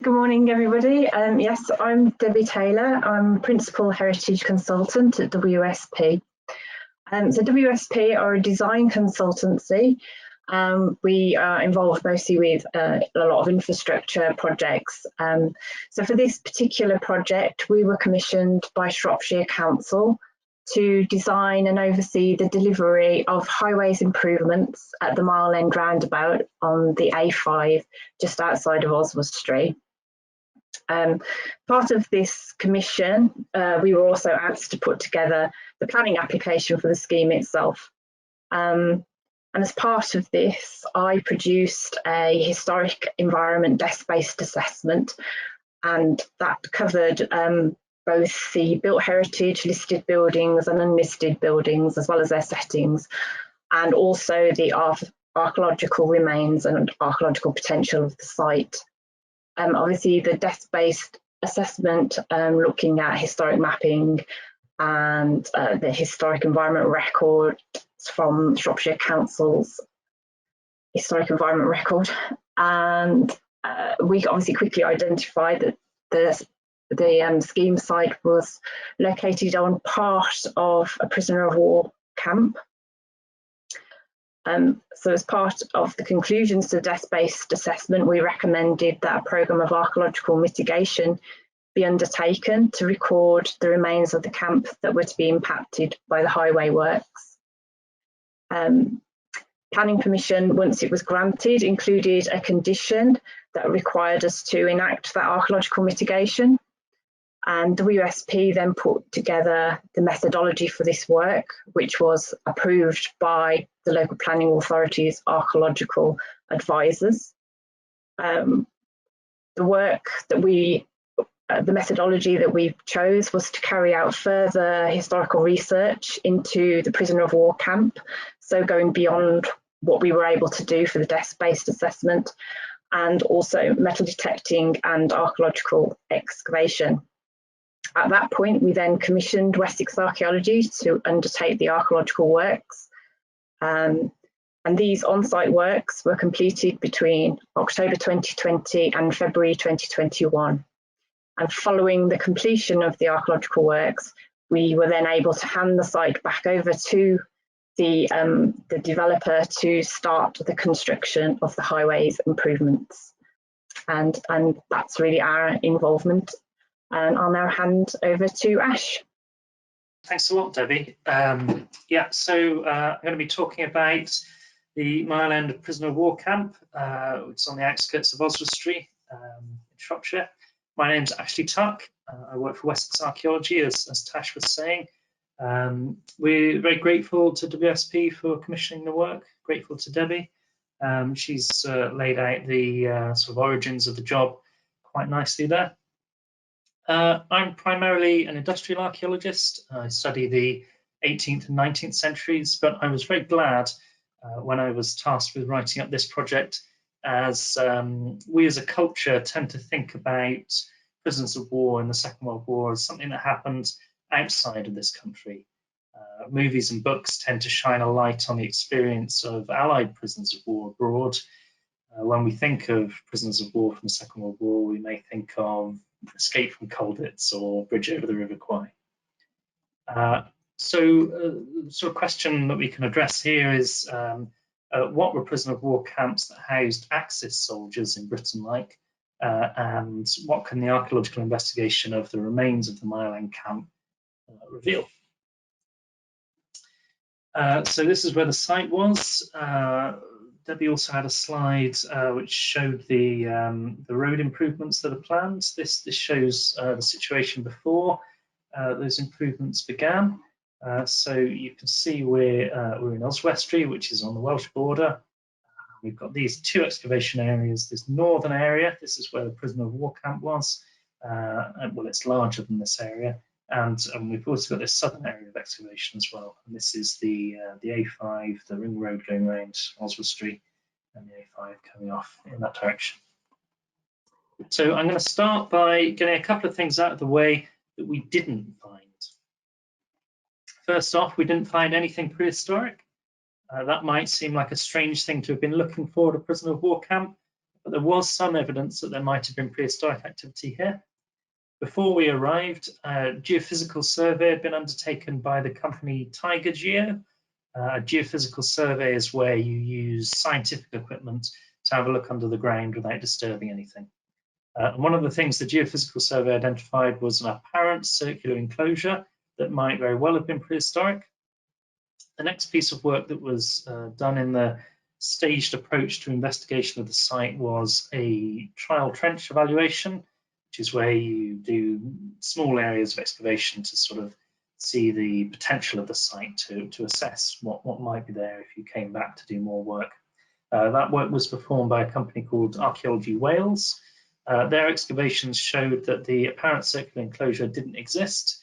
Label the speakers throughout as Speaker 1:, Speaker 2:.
Speaker 1: Good morning, everybody. Yes, I'm Debbie Taylor. I'm Principal Heritage Consultant at WSP. So WSP are a design consultancy. We are involved mostly with a lot of infrastructure projects. So for this particular project, we were commissioned by Shropshire Council to design and oversee the delivery of highways improvements at the Mile End roundabout on the A5 just outside of Oswestry. Part of this commission, we were also asked to put together the planning application for the scheme itself. And as part of this, I produced a historic environment desk-based assessment, and that covered both the built heritage, listed buildings and unlisted buildings, as well as their settings, and also the archaeological remains and archaeological potential of the site. Obviously, the desk-based assessment looking at historic mapping and the historic environment record from Shropshire Council's historic environment record, and we obviously quickly identified that the scheme site was located on part of a prisoner of war camp. So as part of the conclusions to the desk-based assessment, we recommended that a programme of archaeological mitigation be undertaken to record the remains of the camp that were to be impacted by the highway works. Planning permission, once it was granted, included a condition that required us to enact that archaeological mitigation. And WSP then put together the methodology for this work, which was approved by the local planning authority's archaeological advisors. The methodology that we chose was to carry out further historical research into the prisoner of war camp, so going beyond what we were able to do for the desk-based assessment, and also metal detecting and archaeological excavation. At that point, we then commissioned Wessex Archaeology to undertake the archaeological works. And these on-site works were completed between October 2020 and February 2021. And following the completion of the archaeological works, we were then able to hand the site back over to the developer to start the construction of the highways improvements. And that's really our involvement. And I'll now hand over to Ash.
Speaker 2: Thanks a lot, Debbie. Yeah, so I'm going to be talking about the Mile End Prisoner of War Camp. It's on the outskirts of Oswestry in Shropshire. My name's Ashley Tuck. I work for Wessex Archaeology, as Tash was saying. We're very grateful to WSP for commissioning the work, grateful to Debbie. She's laid out the sort of origins of the job quite nicely there. I'm primarily an industrial archaeologist. I study the 18th and 19th centuries, but I was very glad when I was tasked with writing up this project, as we as a culture tend to think about prisoners of war in the Second World War as something that happened outside of this country. Movies and books tend to shine a light on the experience of Allied prisoners of war abroad. When we think of prisoners of war from the Second World War, we may think of Escape from Colditz or Bridge over the River Kwai. So the sort of question that we can address here is what were prisoner of war camps that housed Axis soldiers in Britain like, and what can the archaeological investigation of the remains of the Mile End camp reveal? So this is where the site was. Debbie also had a slide which showed the road improvements that are planned. This shows the situation before those improvements began. So you can see we're in Oswestry, which is on the Welsh border. We've got these two excavation areas. This northern area, this is where the prisoner of war camp was. Well, it's larger than this area. And we've also got this southern area of excavation as well. And this is the A5, the ring road going around Oswestry, and the A5 coming off in that direction. So I'm going to start by getting a couple of things out of the way that we didn't find. First off, we didn't find anything prehistoric. That might seem like a strange thing to have been looking for at a prisoner of war camp, but there was some evidence that there might have been prehistoric activity here. Before we arrived, a geophysical survey had been undertaken by the company Tiger Geo. A geophysical survey is where you use scientific equipment to have a look under the ground without disturbing anything. And one of the things the geophysical survey identified was an apparent circular enclosure that might very well have been prehistoric. The next piece of work that was done in the staged approach to investigation of the site was a trial trench evaluation, which is where you do small areas of excavation to sort of see the potential of the site to assess what might be there if you came back to do more work. That work was performed by a company called Archaeology Wales. Their excavations showed that the apparent circular enclosure didn't exist.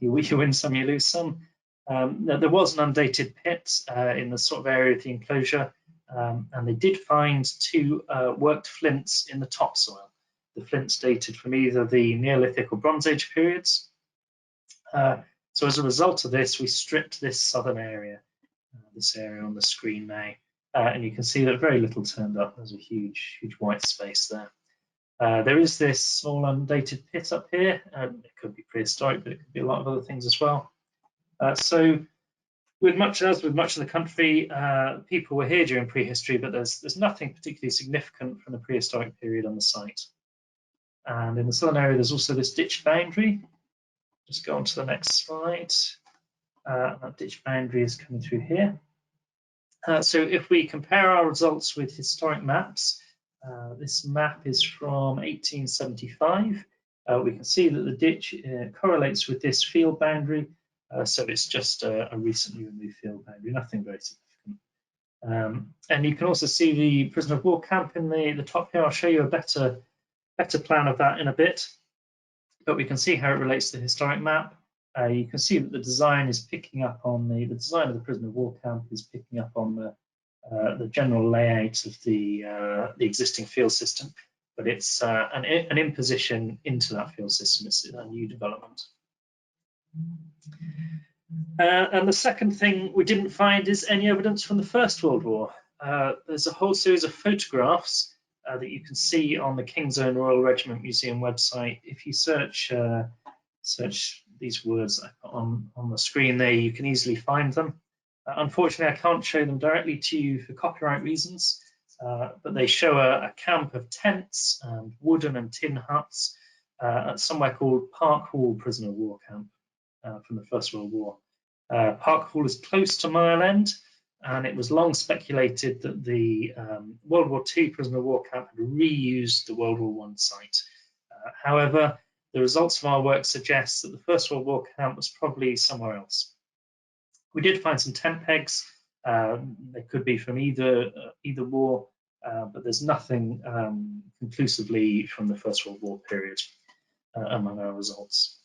Speaker 2: You win some, you lose some. There was an undated pit in the sort of area of the enclosure, and they did find two worked flints in the topsoil. The flints dated from either the Neolithic or Bronze Age periods. So as a result of this, we stripped this southern area, this area on the screen now, and you can see that very little turned up. There's a huge white space there. There is this small undated pit up here. It could be prehistoric, but it could be a lot of other things as well. So with much of the country, people were here during prehistory, but there's nothing particularly significant from the prehistoric period on the site. And in the southern area, there's also this ditch boundary. Just go on to the next slide. That ditch boundary is coming through here. So if we compare our results with historic maps, this map is from 1875. We can see that the ditch correlates with this field boundary. So it's just a recently removed field boundary, nothing very significant. And you can also see the prisoner of war camp in the top here. I'll show you a better plan of that in a bit. But we can see how it relates to the historic map. You can see that the design is picking up on the design of the prisoner of war camp is picking up on the general layout of the existing field system, but it's an imposition into that field system. It's a new development. And the second thing we didn't find is any evidence from the First World War. There's a whole series of photographs that you can see on the King's Own Royal Regiment Museum website. If you search these words on the screen there, you can easily find them. Unfortunately, I can't show them directly to you for copyright reasons, but they show a camp of tents and wooden and tin huts at somewhere called Park Hall Prisoner of War Camp from the First World War. Park Hall is close to Mile End, and it was long speculated that the World War II prisoner of war camp had reused the World War I site. However, the results of our work suggest that the First World War camp was probably somewhere else. We did find some tent pegs. They could be from either war, but there's nothing conclusively from the First World War period among our results.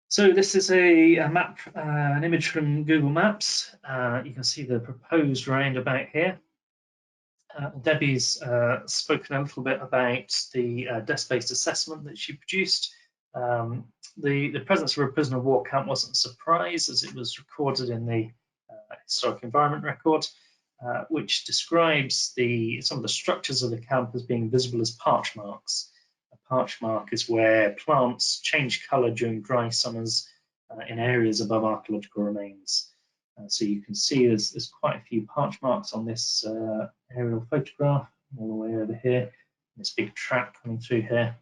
Speaker 2: So this is a map, an image from Google Maps. You can see the proposed roundabout here. Debbie's spoken a little bit about the desk-based assessment that she produced. The presence of a prisoner of war camp wasn't a surprise, as it was recorded in the Historic Environment Record, which describes some of the structures of the camp as being visible as parch marks. A parch mark is where plants change colour during dry summers in areas above archaeological remains. So you can see there's quite a few parch marks on this aerial photograph, all the way over here. This big track coming through here.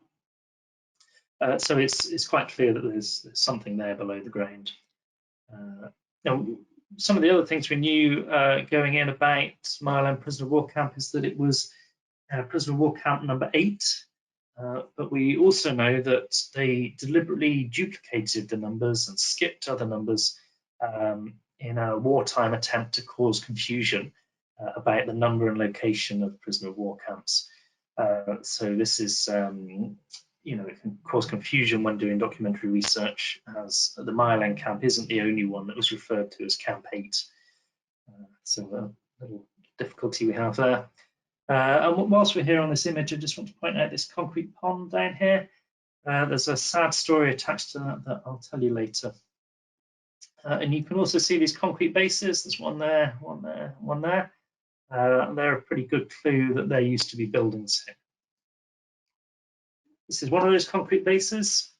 Speaker 2: So it's quite clear that there's something there below the ground. Now, some of the other things we knew going in about Mile End Prisoner of War Camp is that it was Prisoner of War Camp number 8. But we also know that they deliberately duplicated the numbers and skipped other numbers in a wartime attempt to cause confusion about the number and location of prisoner of war camps. So this is, it can cause confusion when doing documentary research, as the Mile End camp isn't the only one that was referred to as Camp 8. So a little difficulty we have there. And whilst we're here on this image, I just want to point out this concrete pond down here. There's a sad story attached to that I'll tell you later. And you can also see these concrete bases. There's one there, one there, one there. They're a pretty good clue that there used to be buildings here. This is one of those concrete bases.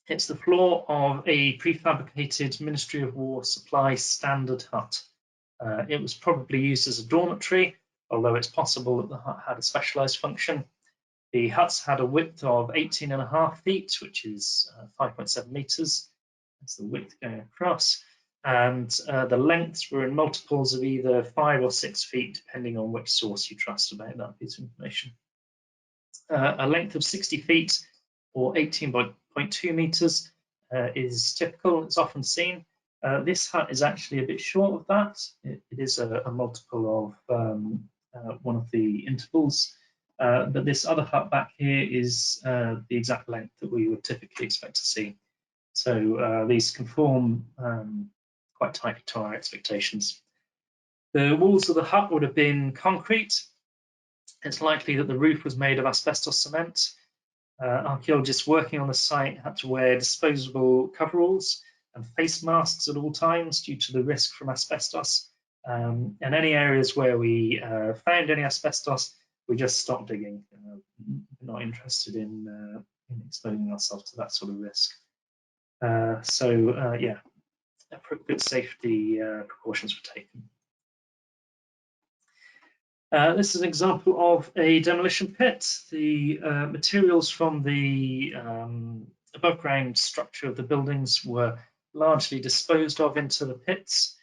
Speaker 2: It's the floor of a prefabricated Ministry of War supply standard hut. It was probably used as a dormitory, although it's possible that the hut had a specialised function. The huts had a width of 18.5 feet, which is 5.7 metres. That's the width going across. And the lengths were in multiples of either 5 or 6 feet, depending on which source you trust about that piece of information. A length of 60 feet or 18.2 metres is typical, it's often seen. This hut is actually a bit short of that. It is a multiple of one of the intervals, but this other hut back here is the exact length that we would typically expect to see. So these conform quite tightly to our expectations. The walls of the hut would have been concrete. It's likely that the roof was made of asbestos cement. Archaeologists working on the site had to wear disposable coveralls and face masks at all times due to the risk from asbestos. And any areas where we found any asbestos, we just stopped digging. We're not interested in exposing ourselves to that sort of risk. Yeah, appropriate safety precautions were taken. This is an example of a demolition pit. The materials from the above ground structure of the buildings were largely disposed of into the pits.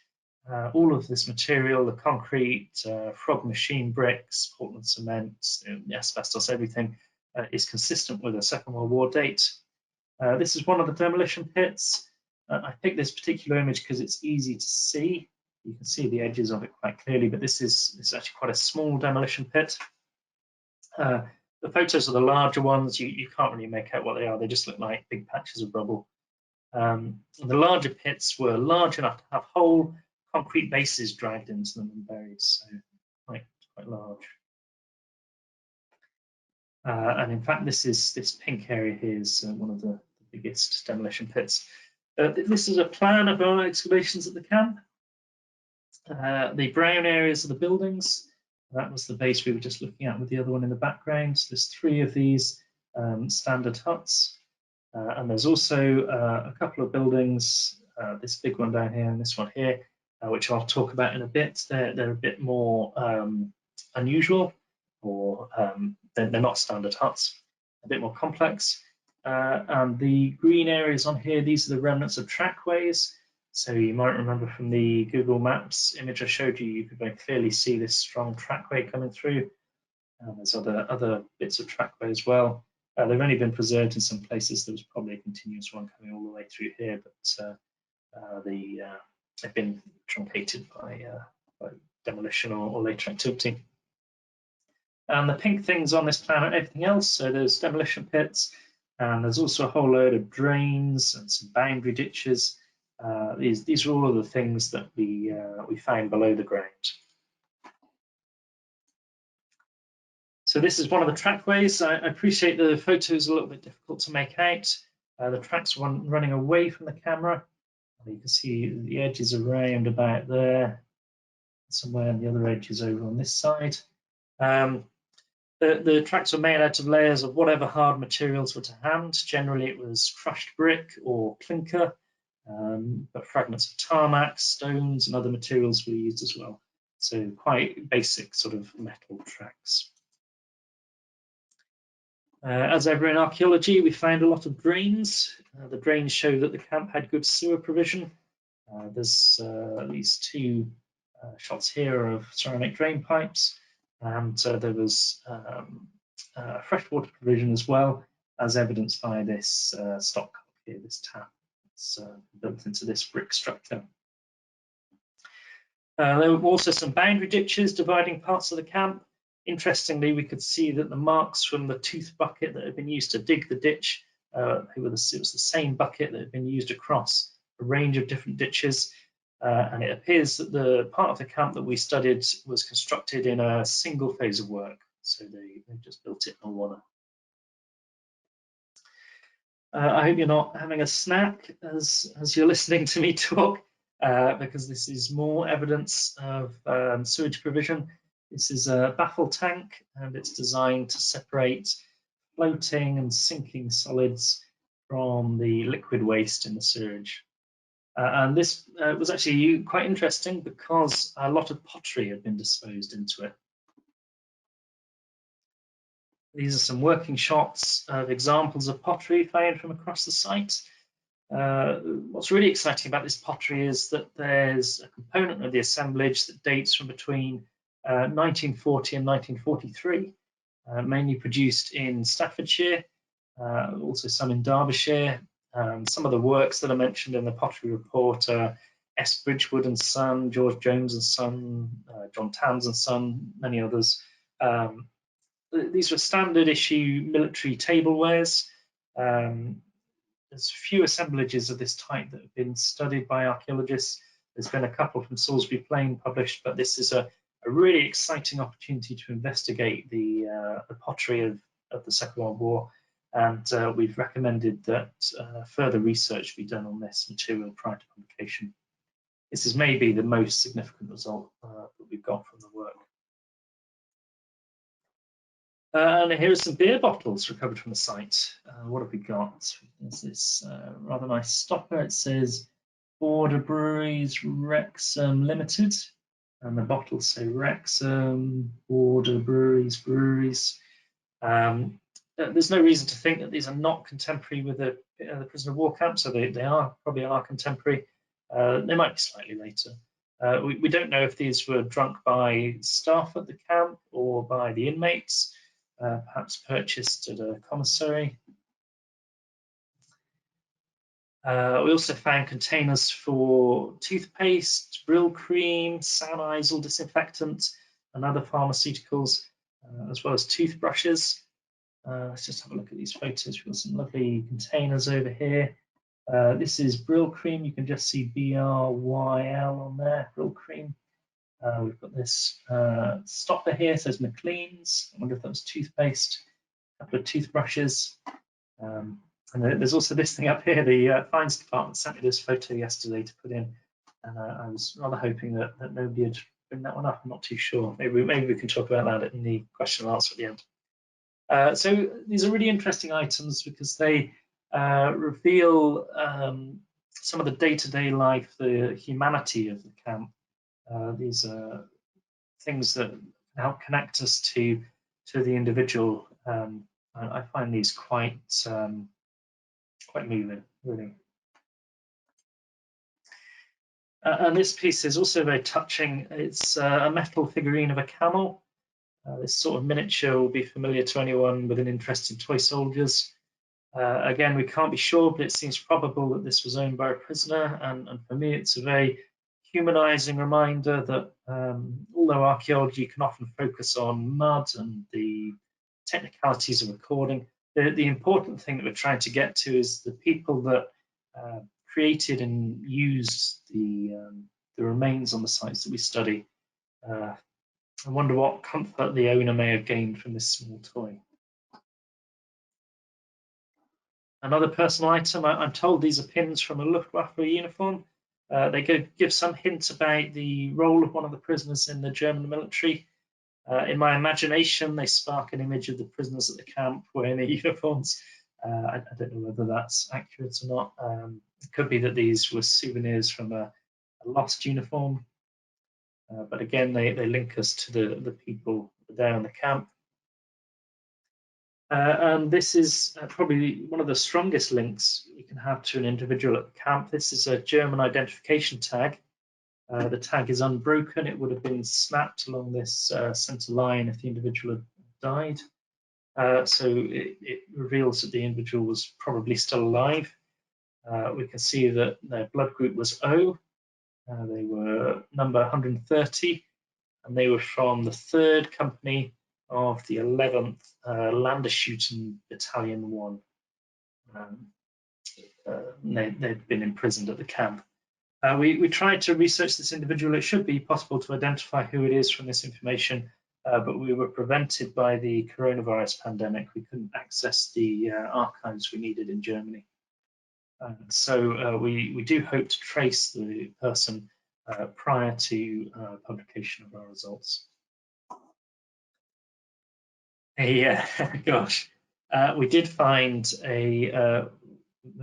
Speaker 2: All of this material, the concrete, frog machine bricks, Portland cement, asbestos, everything is consistent with a Second World War date. This is one of the demolition pits. I picked this particular image because it's easy to see. You can see the edges of it quite clearly, but this is actually quite a small demolition pit. The photos are the larger ones. You can't really make out what they are. They just look like big patches of rubble. The larger pits were large enough to have whole concrete bases dragged into them and buried, so quite large. And in fact, this pink area here is one of the biggest demolition pits. This is a plan of our excavations at the camp. The brown areas are the buildings. That was the base we were just looking at with the other one in the background. There's 3 of these standard huts. And there's also a couple of buildings, this big one down here and this one here, which I'll talk about in a bit. They're a bit more unusual, or they're not standard huts, a bit more complex. And the green areas on here, these are the remnants of trackways. So you might remember from the Google Maps image I showed you, you could very clearly see this strong trackway coming through. There's other bits of trackway as well. They've only been preserved in some places. There was probably a continuous one coming all the way through here, but they've been truncated by demolition or later activity. And the pink things on this plan are everything else. So there's demolition pits, and there's also a whole load of drains and some boundary ditches. These are all of the things that we found below the ground. So this is one of the trackways. I appreciate the photos are a little bit difficult to make out. The tracks running away from the camera. You can see the edges around about there, somewhere, and the other edge is over on this side. The tracks were made out of layers of whatever hard materials were to hand. Generally, it was crushed brick or clinker, but fragments of tarmac, stones, and other materials were used as well. So quite basic sort of metal tracks. As ever in archaeology, we found a lot of drains. The drains show that the camp had good sewer provision. There's these 2 shots here of ceramic drain pipes, and there was freshwater provision as well, as evidenced by this stopcock here, this tap. It's built into this brick structure. There were also some boundary ditches dividing parts of the camp. Interestingly, we could see that the marks from the tooth bucket that had been used to dig the ditch, it was the same bucket that had been used across a range of different ditches. And it appears that the part of the camp that we studied was constructed in a single phase of work. So they just built it in one. I hope you're not having a snack as you're listening to me talk. because this is more evidence of sewage provision. This is a baffle tank, and it's designed to separate floating and sinking solids from the liquid waste in the sewage. And this was actually quite interesting because a lot of pottery had been disposed into it. These are some working shots of examples of pottery found from across the site. What's really exciting about this pottery is that there's a component of the assemblage that dates from between 1940 and 1943, mainly produced in Staffordshire, also some in Derbyshire. Some of the works that are mentioned in the pottery report are S. Bridgewood and Son, George Jones and Son, John Towns and Son, many others. These were standard issue military tablewares. There's few assemblages of this type that have been studied by archaeologists. There's been a couple from Salisbury Plain published, but this is a really exciting opportunity to investigate the pottery of the Second World War, and we've recommended that further research be done on this material prior to publication. This is maybe the most significant result that we've got from the work. And here are some beer bottles recovered from the site. What have we got? There's this rather nice stopper. It says Border Breweries Wrexham Limited, and the bottles say Wrexham, Border Breweries. There's no reason to think that these are not contemporary with the prisoner of war camp, so they probably are contemporary. They might be slightly later. We don't know if these were drunk by staff at the camp or by the inmates. Perhaps purchased at a commissary. We also found containers for toothpaste, Brill cream, San-Isel disinfectant, and other pharmaceuticals, as well as toothbrushes. Let's just have a look at these photos. We've got some lovely containers over here. This is Brill cream. You can just see BRYL on there, Brill cream. We've got this stopper here, it says McLean's. I wonder if that was toothpaste. A couple of toothbrushes. And there's also this thing up here. The finance department sent me this photo yesterday to put in, and I was rather hoping that nobody had bring that one up. I'm not too sure. Maybe we can talk about that in the question and answer at the end. So these are really interesting items because they reveal some of the day-to-day life, the humanity of the camp. These are things that help connect us to the individual. I find these quite moving, really. And this piece is also very touching. It's a metal figurine of a camel. This sort of miniature will be familiar to anyone with an interest in toy soldiers. Again, we can't be sure, but it seems probable that this was owned by a prisoner. And for me, it's a very humanizing reminder that although archaeology can often focus on mud and the technicalities of recording, the important thing that we're trying to get to is the people that created and used the remains on the sites that we study. I wonder what comfort the owner may have gained from this small toy. Another personal item, I'm told these are pins from a Luftwaffe uniform. They give some hint about the role of one of the prisoners in the German military. In my imagination, they spark an image of the prisoners at the camp wearing their uniforms. I don't know whether that's accurate or not. It could be that these were souvenirs from a lost uniform. But again, they link us to the people there in the camp. And this is probably one of the strongest links you can have to an individual at the camp. This is a German identification tag. The tag is unbroken. It would have been snapped along this center line if the individual had died. So it reveals that the individual was probably still alive. We can see that their blood group was O. They were number 130, and they were from the 3rd Company of the 11th Landerschutten Battalion 1. They'd been imprisoned at the camp. We tried to research this individual. It should be possible to identify who it is from this information, but we were prevented by the coronavirus pandemic. We couldn't access the archives we needed in Germany. So we do hope to trace the person prior to publication of our results. Yeah, gosh, we did find we're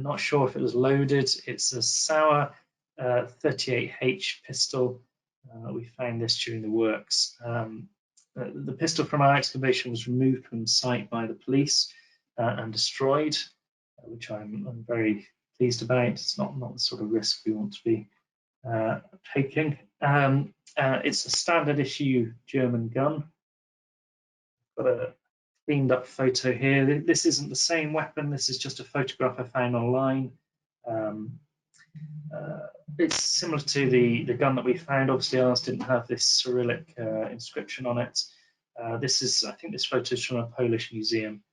Speaker 2: not sure if it was loaded. It's a Sauer 38H pistol. We found this during the works. The pistol from our excavation was removed from the site by the police and destroyed, which I'm very pleased about. It's not the sort of risk we want to be taking. It's a standard issue German gun. Got a cleaned up photo here. This isn't the same weapon. This is just a photograph I found online. It's similar to the gun that we found. Obviously, ours didn't have this Cyrillic inscription on it. I think this photo is from a Polish museum.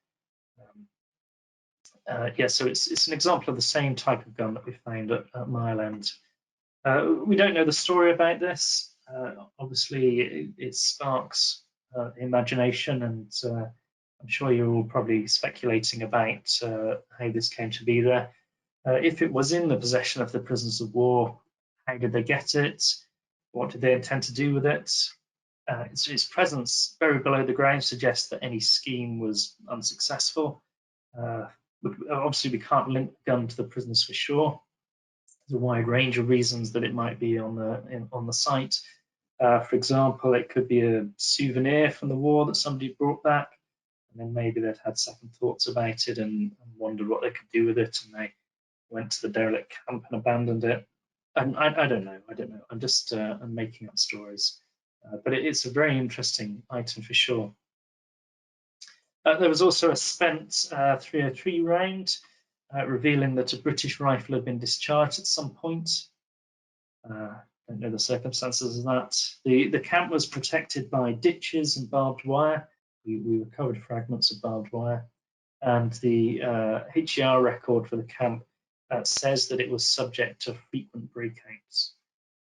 Speaker 2: Yeah, so it's an example of the same type of gun that we found at Mile End. We don't know the story about this. Obviously, it sparks imagination, and I'm sure you're all probably speculating about how this came to be there. If it was in the possession of the prisoners of war, how did they get it? What did they intend to do with it? Its presence very below the ground suggests that any scheme was unsuccessful. Obviously, we can't link the gun to the prisoners for sure. There's a wide range of reasons that it might be on the site. For example, it could be a souvenir from the war that somebody brought back, and then maybe they'd had second thoughts about it and wondered what they could do with it, and they went to the derelict camp and abandoned it. And I don't know. I'm just I'm making up stories, but it's a very interesting item for sure. There was also a spent 303 round, revealing that a British rifle had been discharged at some point. Don't know the circumstances of that. The camp was protected by ditches and barbed wire. We recovered fragments of barbed wire, and the HER record for the camp says that it was subject to frequent breakouts.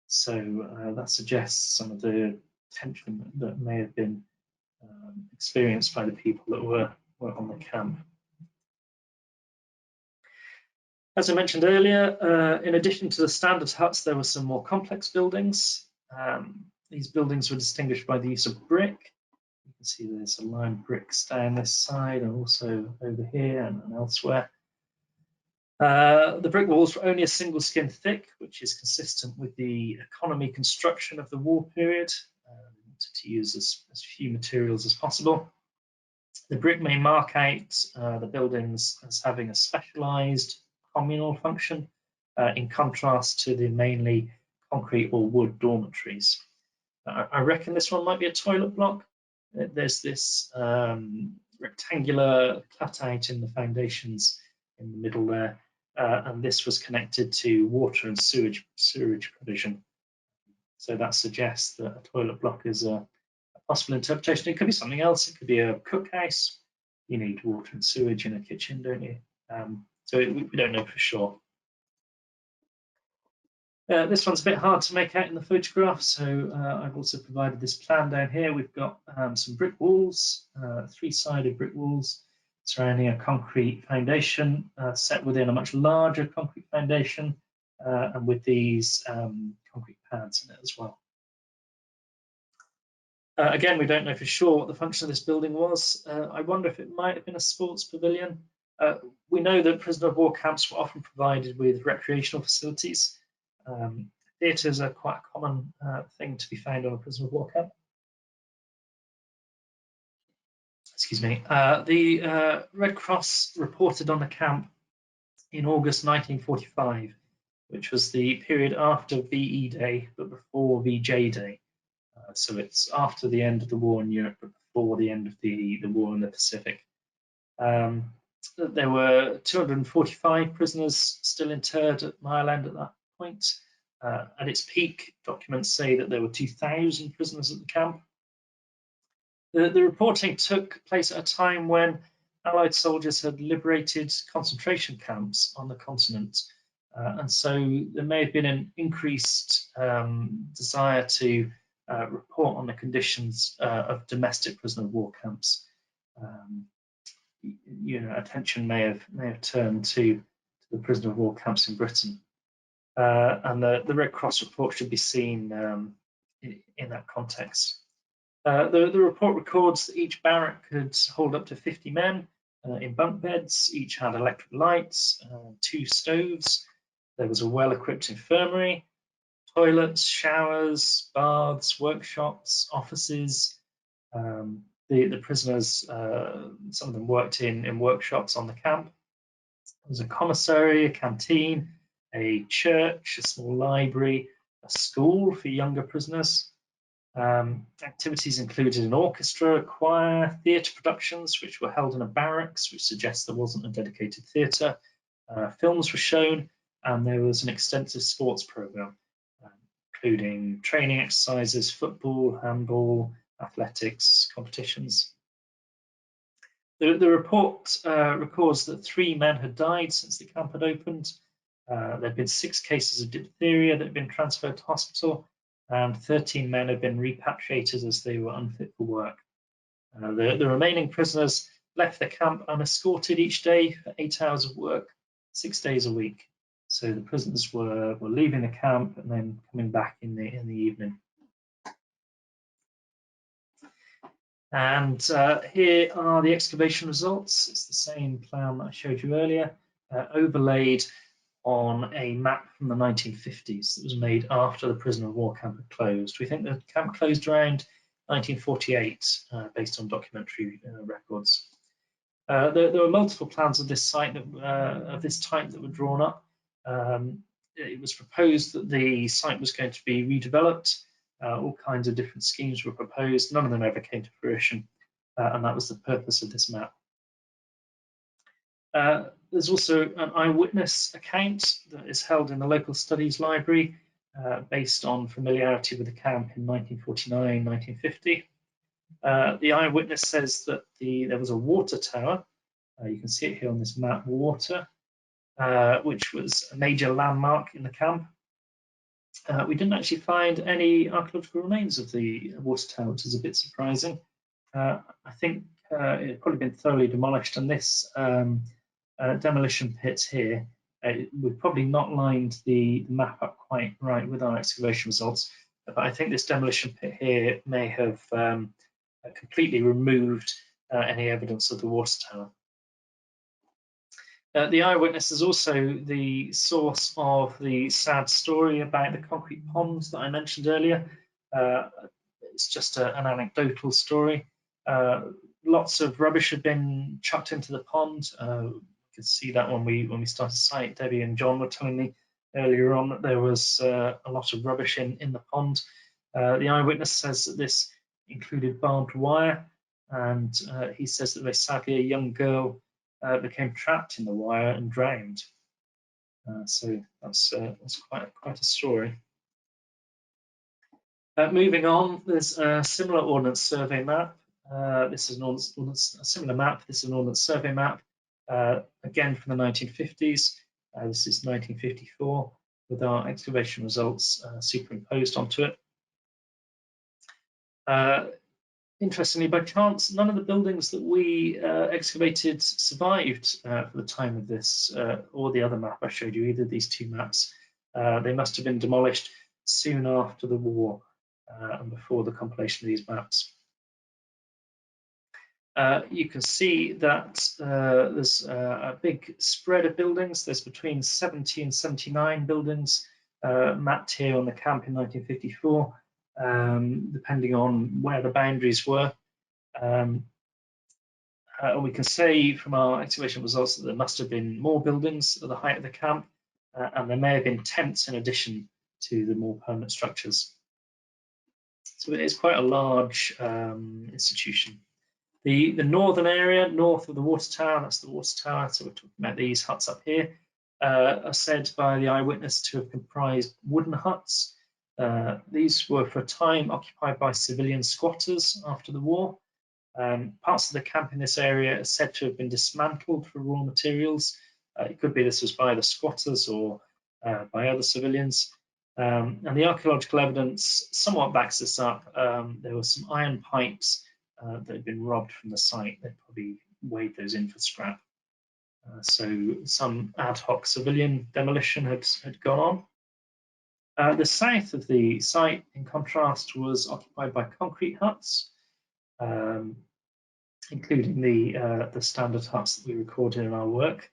Speaker 2: So that suggests some of the tension that may have been experienced by the people that were on the camp. As I mentioned earlier, in addition to the standard huts, there were some more complex buildings. These buildings were distinguished by the use of brick. You can see there's a line of bricks down this side and also over here and elsewhere. The brick walls were only a single skin thick, which is consistent with the economy construction of the war period, to use as few materials as possible. The brick may mark out the buildings as having a specialised communal function, in contrast to the mainly concrete or wood dormitories. I reckon this one might be a toilet block. There's this rectangular cutout in the foundations in the middle there, and this was connected to water and sewerage provision. So that suggests that a toilet block is a possible interpretation. It could be something else. It could be a cookhouse. You need water and sewage in a kitchen, don't you? So we don't know for sure. This one's a bit hard to make out in the photograph, so I've also provided this plan down here. We've got some brick walls, three-sided brick walls surrounding a concrete foundation set within a much larger concrete foundation, and with these concrete pads in it as well. Again, we don't know for sure what the function of this building was. I wonder if it might have been a sports pavilion. We know that prisoner of war camps were often provided with recreational facilities. Theatres are quite a common thing to be found on a prisoner of war camp. Excuse me. The Red Cross reported on the camp in August 1945, which was the period after VE Day, but before VJ Day. So it's after the end of the war in Europe, but before the end of the war in the Pacific. There were 245 prisoners still interred at Mile End at that point. At its peak, documents say that there were 2,000 prisoners at the camp. The reporting took place at a time when Allied soldiers had liberated concentration camps on the continent. And so there may have been an increased desire to report on the conditions of domestic prisoner of war camps. Attention may have turned to to the prisoner of war camps in Britain. And the Red Cross report should be seen in that context. The report records that each barrack could hold up to 50 men in bunk beds. Each had electric lights, 2 stoves. There was a well-equipped infirmary, toilets, showers, baths, workshops, offices. The prisoners, some of them worked in workshops on the camp. There was a commissary, a canteen, a church, a small library, a school for younger prisoners. Activities included an orchestra, a choir, theatre productions, which were held in a barracks, which suggests there wasn't a dedicated theatre. Films were shown, and there was an extensive sports programme, including training exercises, football, handball, athletics, competitions. The report records that 3 men had died since the camp had opened. There had been 6 cases of diphtheria that had been transferred to hospital, and 13 men had been repatriated as they were unfit for work. The remaining prisoners left the camp unescorted each day for 8 hours of work, 6 days a week. So the prisoners were leaving the camp and then coming back in the evening. And here are the excavation results. It's the same plan that I showed you earlier, overlaid on a map from the 1950s that was made after the prisoner of war camp had closed. We think the camp closed around 1948, based on documentary records. There were multiple plans of this site of this type that were drawn up. It was proposed that the site was going to be redeveloped. All kinds of different schemes were proposed. None of them ever came to fruition, and that was the purpose of this map. There's also an eyewitness account that is held in the local studies library based on familiarity with the camp in 1949, 1950. The eyewitness says that there was a water tower. You can see it here on this map, water, which was a major landmark in the camp. We didn't actually find any archaeological remains of the water tower, which is a bit surprising. I think it had probably been thoroughly demolished, and this demolition pit here, we've probably not lined the map up quite right with our excavation results, but I think this demolition pit here may have completely removed any evidence of the water tower. The eyewitness is also the source of the sad story about the concrete ponds that I mentioned earlier. It's just an anecdotal story. Lots of rubbish had been chucked into the pond. You could see that when we started site. Debbie and John were telling me earlier on that there was a lot of rubbish in the pond. The eyewitness says that this included barbed wire, and he says that very sadly a young girl became trapped in the wire and drowned. So that's quite a story. Moving on, there's a similar Ordnance Survey map. This is a similar map. This is an Ordnance Survey map, again from the 1950s. This is 1954 with our excavation results superimposed onto it. Interestingly, by chance, none of the buildings that we excavated survived for the time of this or the other map I showed you, either of these 2 maps. They must have been demolished soon after the war and before the compilation of these maps. You can see that there's a big spread of buildings. There's between 70 and 79 buildings mapped here on the camp in 1954. Depending on where the boundaries were. And we can say from our excavation results that there must have been more buildings at the height of the camp, and there may have been tents in addition to the more permanent structures. So it is quite a large institution. The northern area, north of the water tower, that's the water tower, so we're talking about these huts up here, are said by the eyewitness to have comprised wooden huts. These were for a time occupied by civilian squatters after the war. Parts of the camp in this area are said to have been dismantled for raw materials. It could be this was by the squatters or by other civilians. And the archaeological evidence somewhat backs this up. There were some iron pipes that had been robbed from the site. They probably weighed those in for scrap. So some ad hoc civilian demolition had gone on. The south of the site, in contrast, was occupied by concrete huts, including the standard huts that we recorded in our work.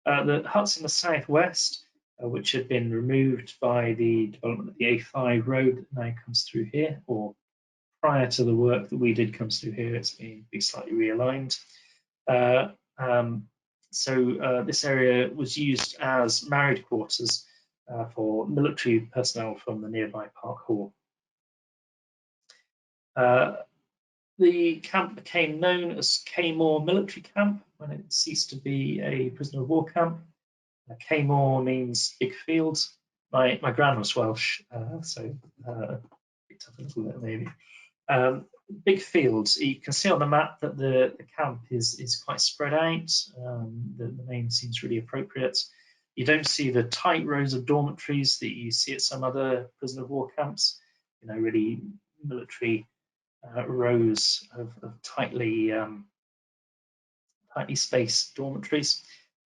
Speaker 2: The huts in the southwest, which had been removed by the development of the A5 road that now comes through here, or prior to the work that we did comes through here, it's been slightly realigned. This area was used as married quarters for military personnel from the nearby Park Hall. The camp became known as Caymore Military Camp when it ceased to be a prisoner of war camp. Caymore means big fields. My gran was Welsh, so picked up a little bit maybe. Big fields. You can see on the map that the camp is quite spread out. The name seems really appropriate. You don't see the tight rows of dormitories that you see at some other prisoner of war camps. You know, really military rows of tightly spaced dormitories.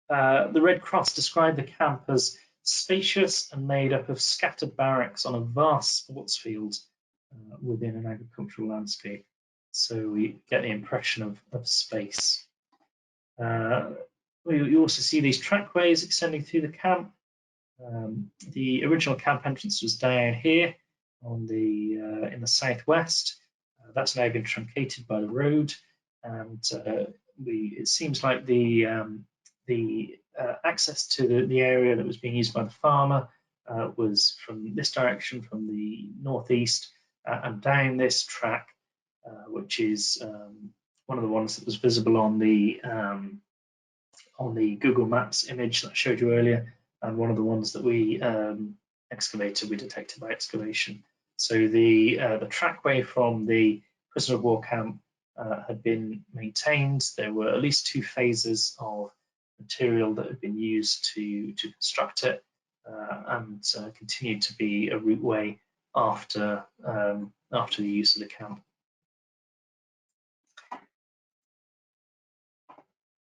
Speaker 2: The Red Cross described the camp as spacious and made up of scattered barracks on a vast sports field within an agricultural landscape. So we get the impression of space. You also see these trackways extending through the camp. The original camp entrance was down here on in the southwest. That's now been truncated by the road, and it seems like the access to the area that was being used by the farmer was from this direction, from the northeast, and down this track, which is one of the ones that was visible on the Google Maps image that I showed you earlier, and one of the ones that we detected by excavation. So the trackway from the prisoner of war camp had been maintained. There were at least 2 phases of material that had been used to construct it, and continued to be a routeway after the use of the camp.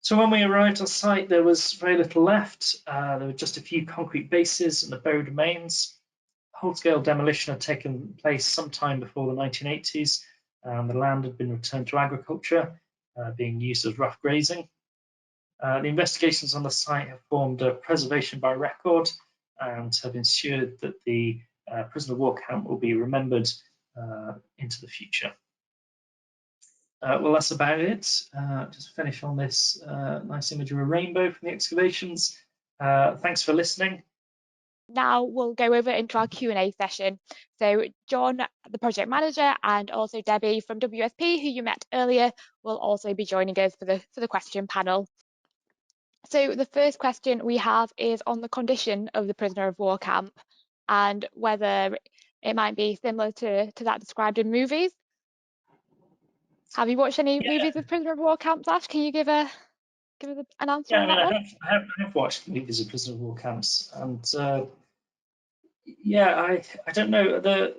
Speaker 2: So when we arrived on site, there was very little left. There were just a few concrete bases and the buried remains. Whole-scale demolition had taken place sometime before the 1980s, and the land had been returned to agriculture, being used as rough grazing. The investigations on the site have formed a preservation by record and have ensured that the prisoner of war camp will be remembered into the future. Well, that's about it. Just finish on this nice image of a rainbow from the excavations. Thanks for listening.
Speaker 3: Now we'll go over into our Q&A session. So John, the project manager, and also Debbie from WSP, who you met earlier, will also be joining us for the question panel. So the first question we have is on the condition of the prisoner of war camp and whether it might be similar to that described in movies. Have you watched any movies with prisoner of war camps, Ash? Can you give us an answer on that one?
Speaker 2: I have watched movies of prisoner of war camps, and I don't know,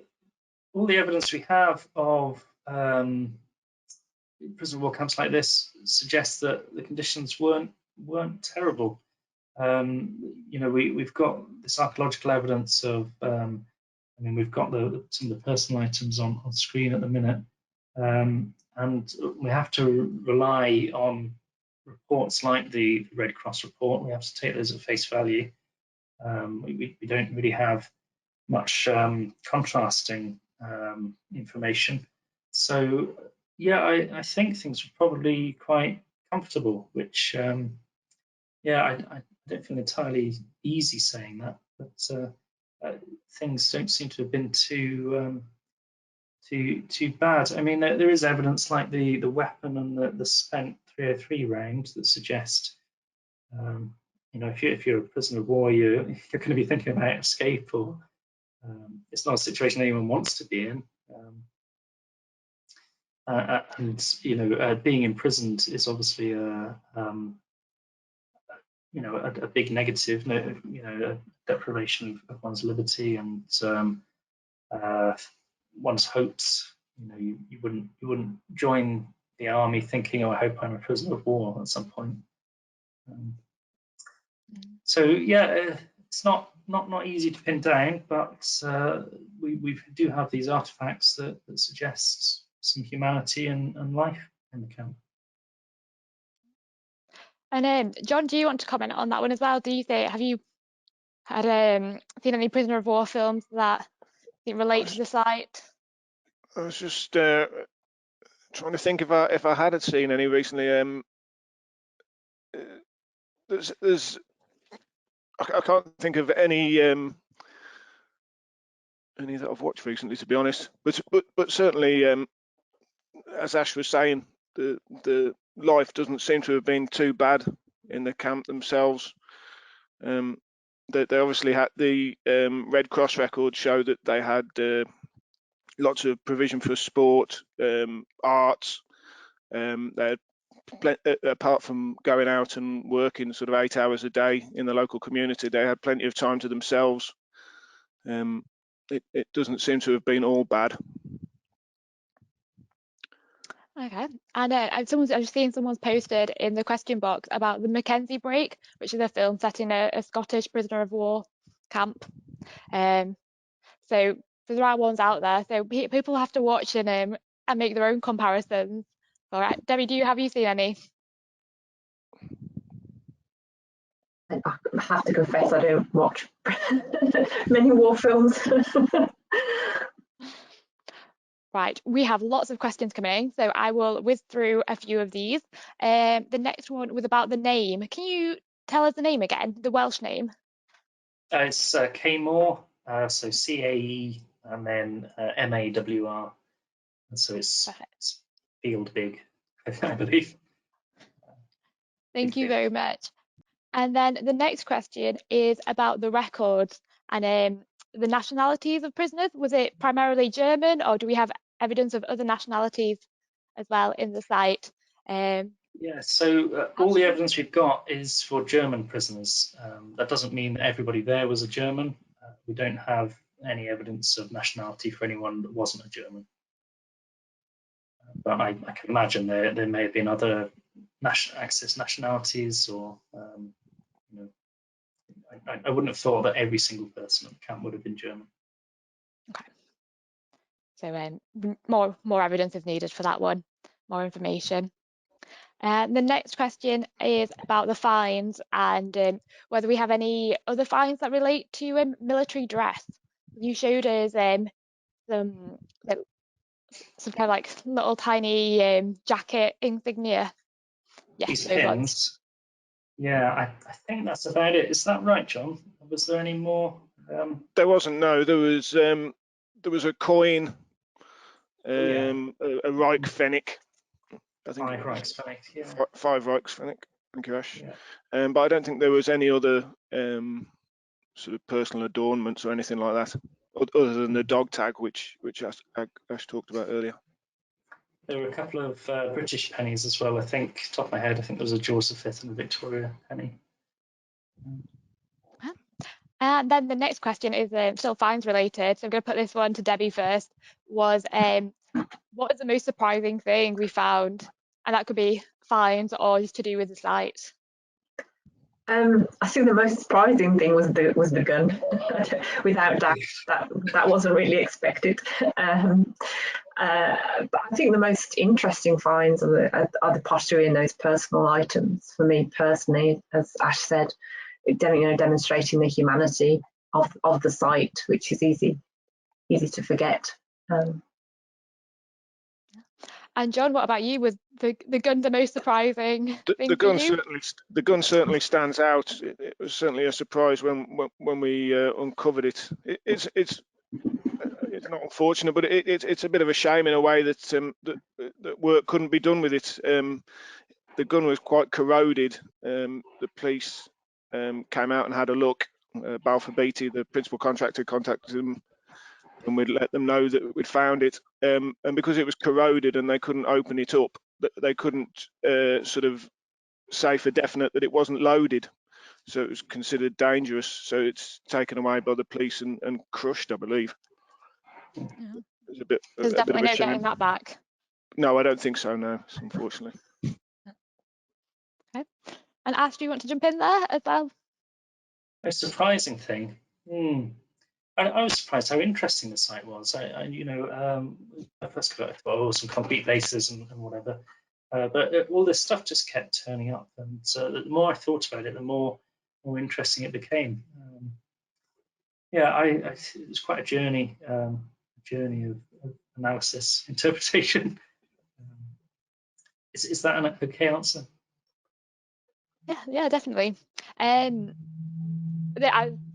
Speaker 2: all the evidence we have of prisoner of war camps like this suggests that the conditions weren't terrible. You know, we've got this archaeological evidence of, I mean, we've got some of the personal items on screen at the minute, and we have to rely on reports like the Red Cross report. We have to take those at face value. We don't really have much contrasting information. So yeah, I think things were probably quite comfortable, which I don't feel entirely easy saying that, but things don't seem to have been too bad. I mean, there is evidence like the weapon and the spent 303 round that suggest, you know, if you're a prisoner of war, you're going to be thinking about escape, or it's not a situation anyone wants to be in. And you know, being imprisoned is obviously a big negative, you know, a deprivation of one's liberty and one's hopes. You know, you wouldn't join the army thinking, oh, I hope I'm a prisoner of war at some point. So yeah, it's not easy to pin down, but we do have these artifacts that suggest some humanity and life in the camp.
Speaker 3: And John, do you want to comment on that one as well? Have you had seen any prisoner of war films that relate to the site?
Speaker 4: I was just trying to think if I had seen any recently. There's I can't think of any that I've watched recently, to be honest. But certainly, as Ash was saying, the life doesn't seem to have been too bad in the camp themselves. They obviously had the Red Cross records show that they had lots of provision for sport, arts. They had apart from going out and working sort of 8 hours a day in the local community, they had plenty of time to themselves. It doesn't seem to have been all bad.
Speaker 3: Okay, and I've just seen someone's posted in the question box about the Mackenzie Break, which is a film set in a Scottish prisoner of war camp. So there are ones out there, so people have to watch and make their own comparisons. All right, Debbie, have you seen any?
Speaker 1: I have to confess, I don't watch many war films.
Speaker 3: Right, we have lots of questions coming, so I will whiz through a few of these. The next one was about the name. Can you tell us the name again, the Welsh name?
Speaker 2: It's Camel, so CAE and then MAWR. And so it's field big, I believe.
Speaker 3: Thank you very much. And then the next question is about the records and the nationalities of prisoners. Was it primarily German, or do we have evidence of other nationalities as well in the site?
Speaker 2: Yeah, so all the evidence we've got is for German prisoners. That doesn't mean that everybody there was a German. We don't have any evidence of nationality for anyone that wasn't a German. But I can imagine there may have been other Axis nationalities, or you know, I wouldn't have thought that every single person at the camp would have been German.
Speaker 3: Okay. So more evidence is needed for that one, more information. The next question is about the finds and whether we have any other finds that relate to military dress. You showed us some kind of like little tiny jacket insignia. Yes,
Speaker 2: These pins. Yeah, I think that's about it. Is that right, John? Was there any more?
Speaker 4: There wasn't. No, there was a coin, a Reich Fenwick. I think
Speaker 2: 5 Reichs Fenwick. Yeah.
Speaker 4: 5 Reichs Fenwick. Thank you, Ash.
Speaker 2: Yeah.
Speaker 4: But I don't think there was any other sort of personal adornments or anything like that, other than the dog tag, which Ash talked about earlier.
Speaker 2: There were a couple of British pennies as well, I think. Top of my head, I think there was a George V and a Victoria penny.
Speaker 3: And then the next question is still finds related. So I'm going to put this one to Debbie first. Was what is the most surprising thing we found? And that could be finds or just to do with the site.
Speaker 1: I think the most surprising thing was the gun. Without doubt, that wasn't really expected. But I think the most interesting finds are the pottery and those personal items. For me personally, as Ash said, demonstrating the humanity of the site, which is easy to forget.
Speaker 3: And John, what about you? Was the gun the most surprising thing
Speaker 4: the gun
Speaker 3: for you?
Speaker 4: The gun certainly stands out. It was certainly a surprise when we uncovered it. It's not unfortunate, but it's a bit of a shame in a way that that work couldn't be done with it. The gun was quite corroded. The police came out and had a look. Balfour Beatty, the principal contractor, contacted them, and we'd let them know that we'd found it. And because it was corroded and they couldn't open it up, they couldn't sort of say for definite that it wasn't loaded. So it was considered dangerous. So it's taken away by the police and crushed, I believe.
Speaker 3: Yeah.
Speaker 4: There's a bit
Speaker 3: There's definitely no getting that back.
Speaker 4: No, I don't think so, no, unfortunately.
Speaker 3: Okay. And Ash, do you want to jump in there as well?
Speaker 2: Most surprising thing. I was surprised how interesting the site was. I first got, well, some concrete bases and whatever, but all this stuff just kept turning up, and the more I thought about it, the more interesting it became. Yeah, it was quite a journey of analysis, interpretation. Is that an okay answer?
Speaker 3: Yeah, definitely.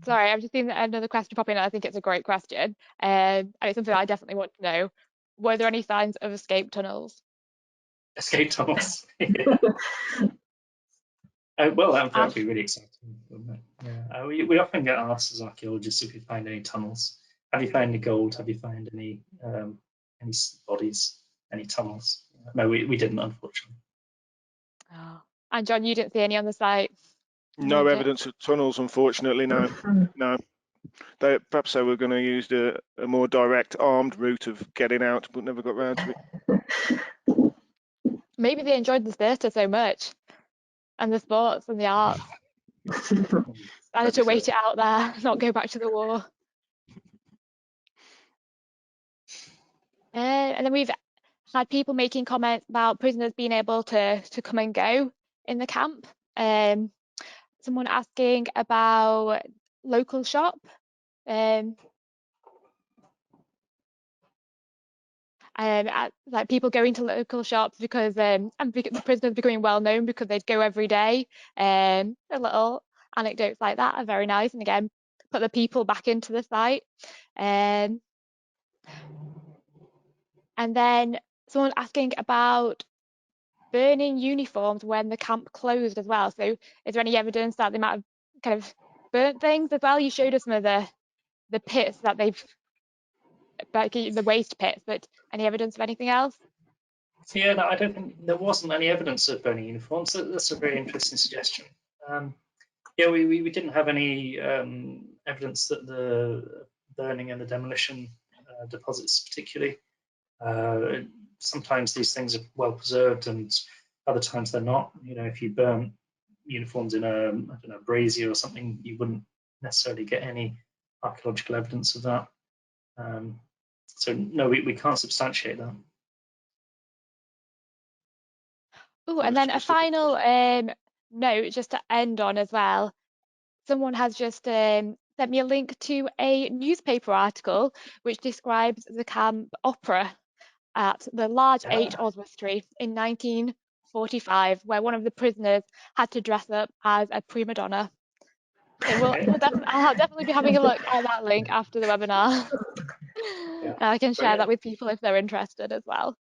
Speaker 3: Sorry, I've just seen another question pop in, and I think it's a great question. And it's something I definitely want to know. Were there any signs of escape tunnels?
Speaker 2: Escape tunnels. Well, that would be really exciting, wouldn't it? Yeah. We often get asked as archaeologists if we find any tunnels. Have you found any gold? Have you found any bodies? Any tunnels? No, we didn't, unfortunately.
Speaker 3: Oh. And John, you didn't see any on the site?
Speaker 4: No evidence of tunnels, unfortunately. No, no. Perhaps they were going to use a more direct armed route of getting out, but never got round to it.
Speaker 3: Maybe they enjoyed the theatre so much, and the sports and the arts. Decided to wait it out there, not go back to the war. And then we've had people making comments about prisoners being able to come and go in the camp. Someone asking about local shop. Like people going to local shops because and the prisoners becoming well known because they'd go every day. A little anecdotes like that are very nice, and again put the people back into the site. And then someone asking about burning uniforms when the camp closed as well. So is there any evidence that they might have kind of burnt things as well? You showed us some of the pits that they've, the waste pits, but any evidence of anything else?
Speaker 2: Yeah, no, I don't think there wasn't any evidence of burning uniforms. That's a very interesting suggestion. Yeah, we didn't have any evidence that the burning and the demolition deposits particularly. Sometimes these things are well preserved and other times they're not. You know, if you burn uniforms in a, I don't know, brazier or something, you wouldn't necessarily get any archaeological evidence of that. So no, we can't substantiate that.
Speaker 3: Oh, and then a final note just to end on as well. Someone has just sent me a link to a newspaper article which describes the camp opera at the Large 8 Oswestry in 1945, where one of the prisoners had to dress up as a prima donna. So I'll definitely be having a look at that link after the webinar. Yeah. I can share that with people if they're interested as well.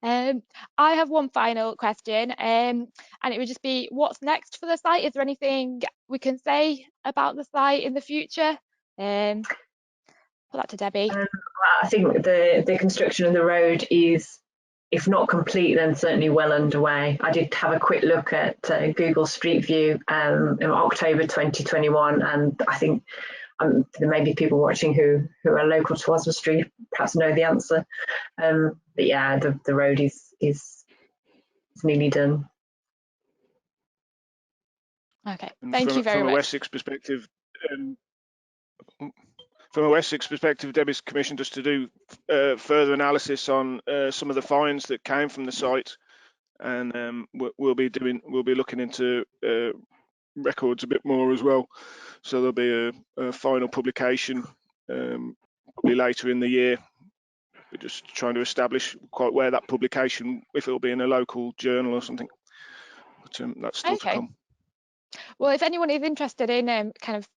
Speaker 3: I have one final question, and it would just be, what's next for the site? Is there anything we can say about the site in the future? Put that to Debbie.
Speaker 1: I think the construction of the road is, if not complete, then certainly well underway. I did have a quick look at Google Street View in October 2021, and I think there may be people watching who are local to Oswestry perhaps know the answer. But yeah, the road is nearly done.
Speaker 3: Okay, thank you very much.
Speaker 4: From a Wessex perspective, Debbie's commissioned us to do further analysis on some of the finds that came from the site, and we'll be looking into records a bit more as well. So there'll be a final publication probably later in the year. We're just trying to establish quite where that publication, if it'll be in a local journal or something. But that's still to come.
Speaker 3: Well, if anyone is interested in kind of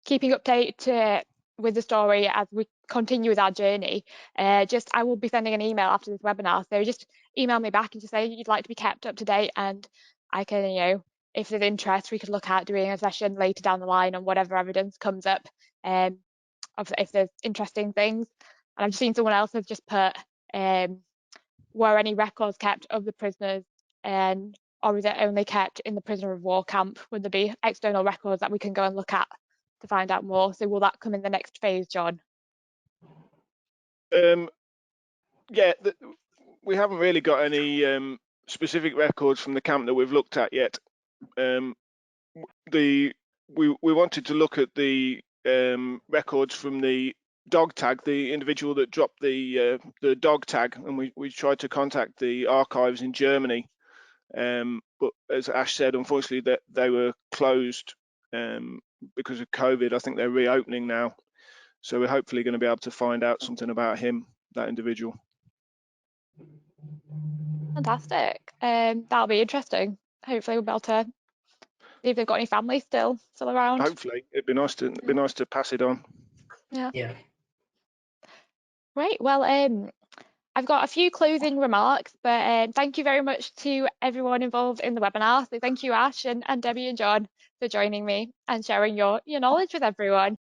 Speaker 3: keeping update with the story as we continue with our journey, I will be sending an email after this webinar. So just email me back and just say you'd like to be kept up to date, and I can, if there's interest, we could look at doing a session later down the line on whatever evidence comes up, if there's interesting things. And I've just seen someone else has just put, were any records kept of the prisoners, or is it only kept in the prisoner of war camp? Would there be external records that we can go and look at to find out more? So will that come in the next phase, John?
Speaker 4: Yeah, we haven't really got any specific records from the camp that we've looked at yet. The we wanted to look at the records from the dog tag, the individual that dropped the dog tag, and we tried to contact the archives in Germany, but as Ash said, unfortunately that they were closed because of COVID. I think they're reopening now, so we're hopefully going to be able to find out something about him, that individual.
Speaker 3: Fantastic. That'll be interesting. Hopefully we'll be able to see if they've got any family still around.
Speaker 4: Hopefully, it'd be nice to pass it on.
Speaker 3: Yeah. Right. Well, I've got a few closing remarks, but thank you very much to everyone involved in the webinar. So thank you, Ash and Debbie and John, for joining me and sharing your knowledge with everyone.